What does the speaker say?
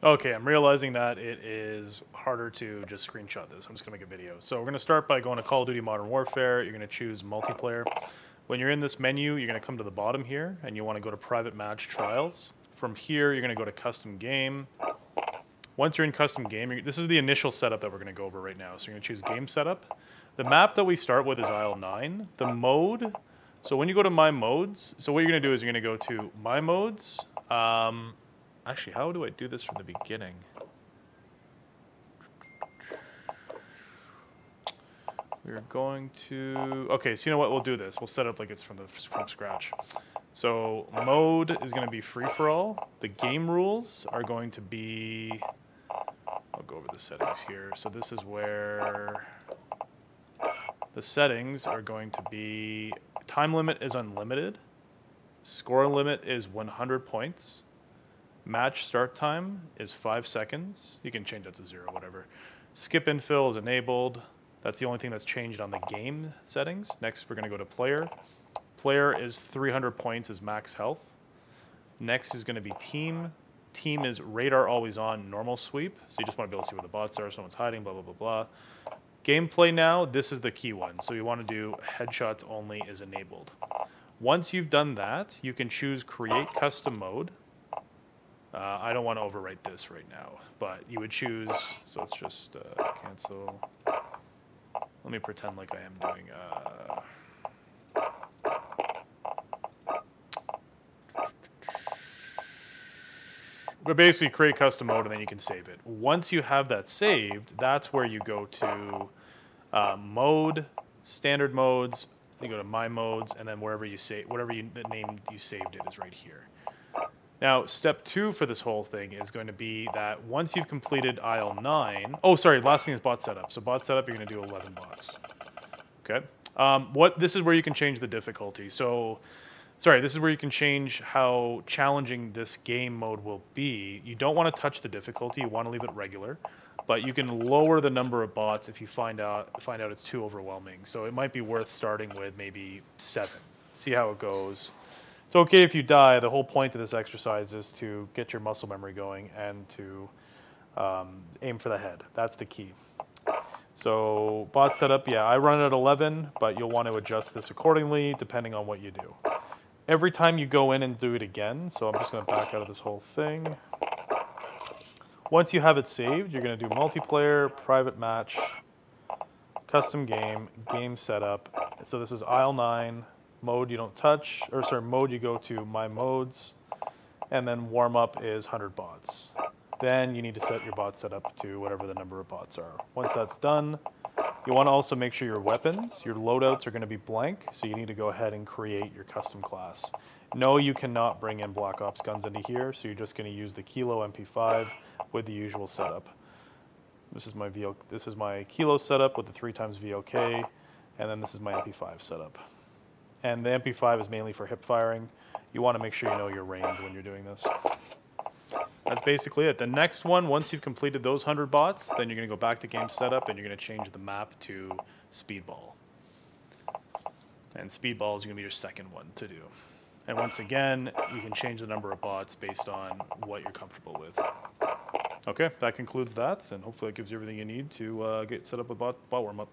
Okay, I'm realizing that it is harder to just screenshot this. I'm just gonna make a video. So we're gonna start by going to Call of Duty Modern Warfare. You're gonna choose multiplayer. When you're in this menu, you're gonna come to the bottom here, and you want to go to Private Match Trials. From here, you're gonna go to Custom Game. Once you're in Custom Game, this is the initial setup that we're gonna go over right now. So you're gonna choose Game Setup. The map that we start with is aisle 9. The mode. So when you go to My Modes, so what you're gonna do is you're gonna go to My Modes. Actually, how do I do this from the beginning? We're going to... Okay, so you know what? We'll do this. We'll set it up like it's from scratch. So mode is going to be free-for-all. The game rules are going to be... I'll go over the settings here. So this is where... The settings are going to be... Time limit is unlimited. Score limit is 100 points. Match start time is 5 seconds. You can change that to 0, whatever. Skip infill is enabled. That's the only thing that's changed on the game settings. Next, we're going to go to player. Player is 300 points is max health. Next is going to be team. Team is radar always on, normal sweep. So you just want to be able to see where the bots are, someone's hiding, blah, blah, blah, blah. Gameplay now, this is the key one. So you want to do headshots only is enabled. Once you've done that, you can choose create custom mode. I don't want to overwrite this right now, but you would choose, so let's just cancel. Let me pretend like I am doing, but basically create custom mode and then you can save it. Once you have that saved, that's where you go to mode, standard modes, you go to my modes, and then wherever you save, the name you saved it is right here. Now, step 2 for this whole thing is going to be that once you've completed aisle 9... Oh, sorry, last thing is bot setup. So bot setup, you're going to do 11 bots. Okay. This is where you can change the difficulty. So, sorry, this is where you can change how challenging this game mode will be. You don't want to touch the difficulty. You want to leave it regular. But you can lower the number of bots if you find out it's too overwhelming. So it might be worth starting with maybe 7. See how it goes. It's okay if you die. The whole point of this exercise is to get your muscle memory going and to aim for the head. That's the key. So bot setup, yeah, I run it at 11, but you'll want to adjust this accordingly depending on what you do. Every time you go in and do it again, so I'm just going to back out of this whole thing. Once you have it saved, you're going to do multiplayer, private match, custom game, game setup. So this is aisle 9. Mode you don't touch, or sorry, mode you go to my modes, and then warm up is 100 bots. Then you need to set your bot setup to whatever the number of bots are. Once that's done, you want to also make sure your weapons, your loadouts are going to be blank, so you need to go ahead and create your custom class. No, you cannot bring in Black Ops guns into here, so you're just going to use the Kilo MP5 with the usual setup. This is my Kilo setup with the 3x VOK, and then this is my MP5 setup. And the MP5 is mainly for hip firing. You want to make sure you know your range when you're doing this. That's basically it. The next one, once you've completed those 100 bots, then you're going to go back to game setup and you're going to change the map to Speedball. And Speedball is going to be your second one to do. And once again, you can change the number of bots based on what you're comfortable with. Okay, that concludes that, and hopefully it gives you everything you need to get set up with Bot Warmup.